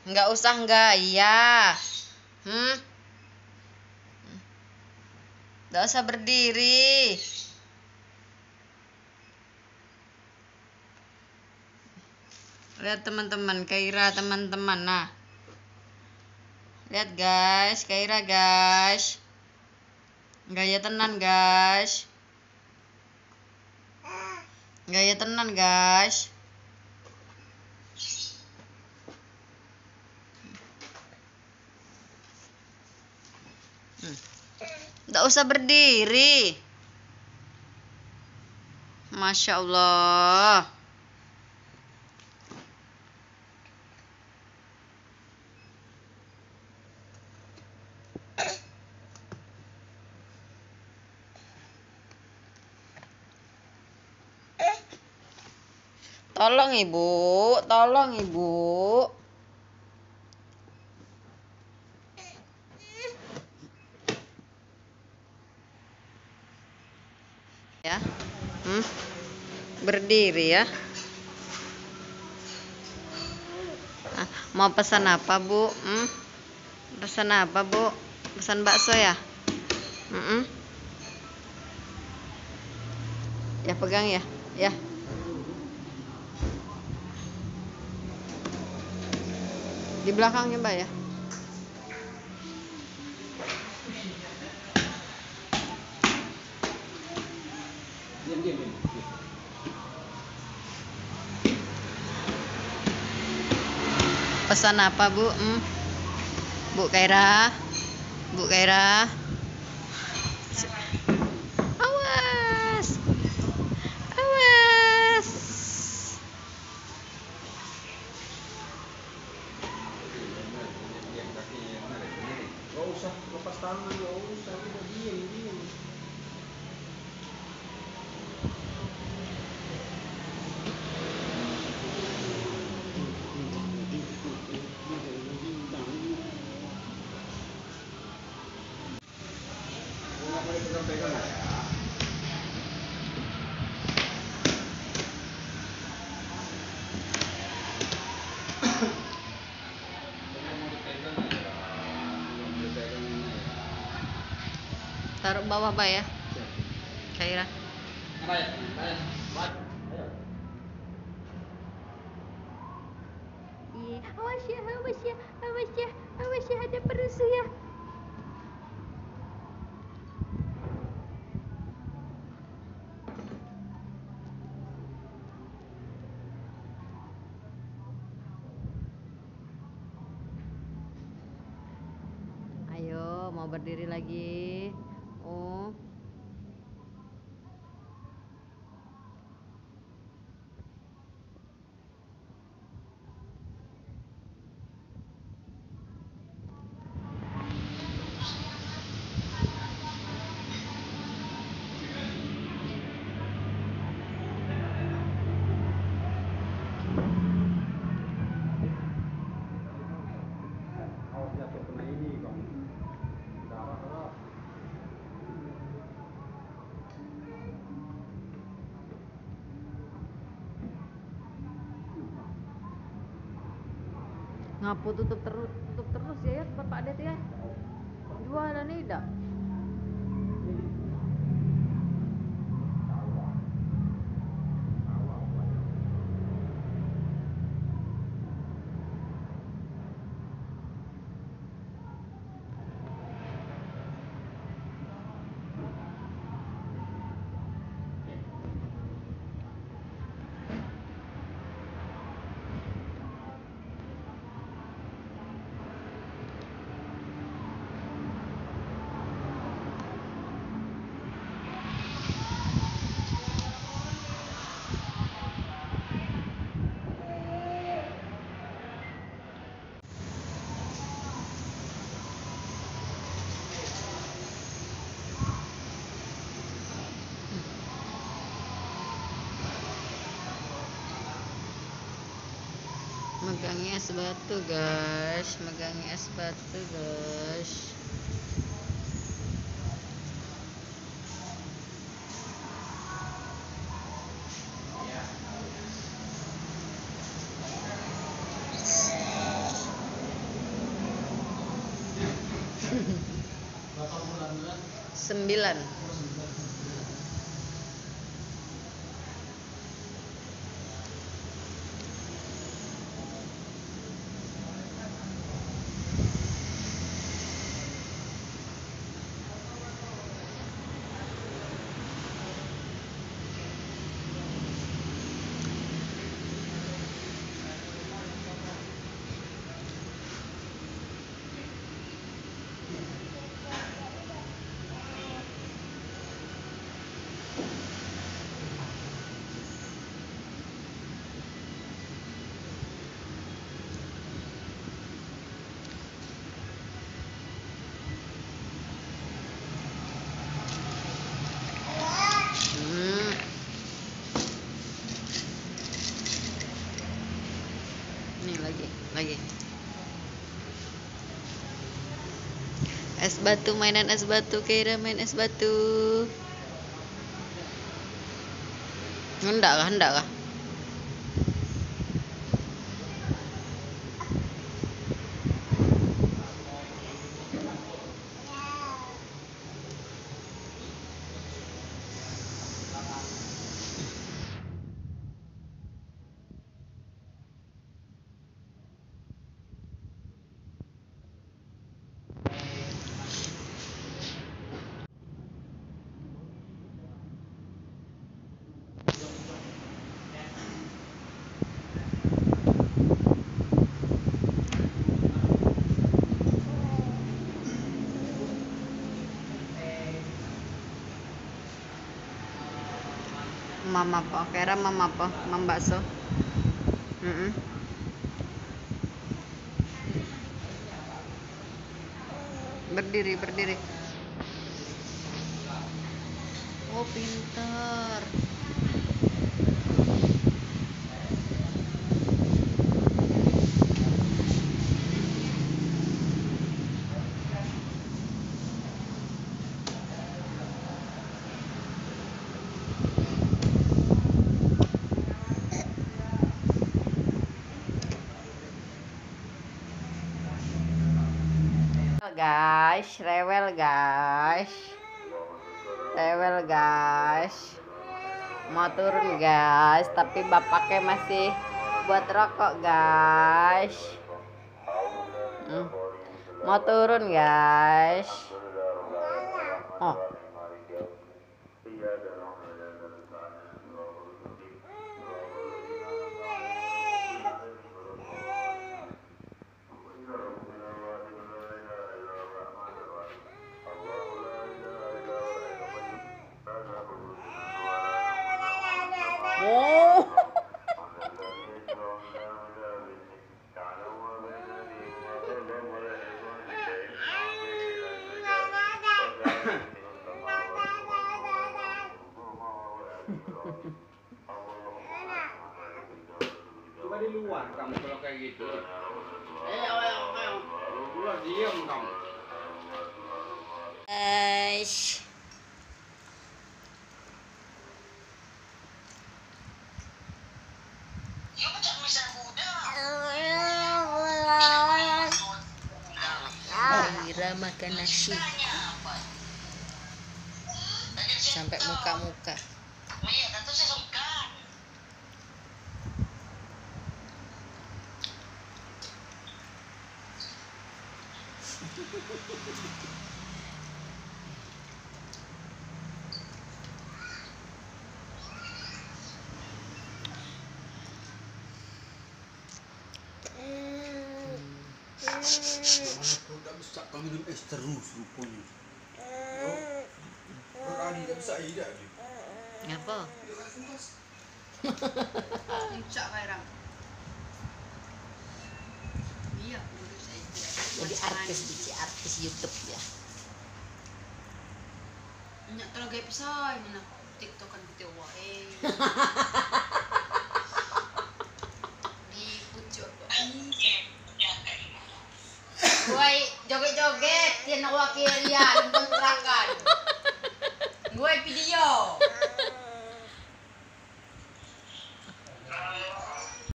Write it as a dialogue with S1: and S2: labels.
S1: Nggak usah gaya. Nggak usah berdiri. Lihat teman-teman, Kaira teman-teman. Nah, lihat guys, Kaira guys. Gaya tenan guys. Gaya tenan guys. Nggak usah berdiri. Masya Allah. Tolong ibu, tolong ibu. Ya, berdiri ya. Mau pesan apa bu? Pesan apa bu? Pesan bakso ya? Ya pegang ya, ya. Di belakangnya mbak ya. Pesan apa bu? Bu Kaira, Bu Kaira. Awas, awas.
S2: Gak usah lepas tangan, gak usah, udah diem. Nggak boleh pegang-pegang ya.
S1: Taruh bawah mbak ya, Kaira. Awas ya, awas ya, awas ya, awas ya, ada perusuh ya. Ayo, mau berdiri lagi. Oh.
S2: Awas jatuh kena ini bang. Darah lah.
S1: Ngapu tutup terus ya Bapak Adet ya. Jualan tidak. Megangi es batu guys, megangi es batu guys. 9. Nih lagi. Es batu, mainan es batu, Keira main es batu. Hendak kah? Mama apa? Kira mama apa? Mam bakso. Berdiri. Oh, pintar. Rewel guys. Mau turun guys, tapi bapaknya masih buat rokok guys. Mau turun guys. Oh. Oh.
S2: Coba di luar kamu kalau kayak gitu. Keluar diam kamu.
S1: Guys. Kira makan nasi sampai muka-muka.
S2: Tidak bisa kami minum es terus rupanya. Berani tidak bisa tidak.
S1: Ngapa?
S3: Puncak kairang. Iya,
S1: Jadi artis YouTube ya.
S3: Nyak talaga pisah mana TikTok kan kita wae. Di pucuk. Woi, joget-joget, tian wakil ya.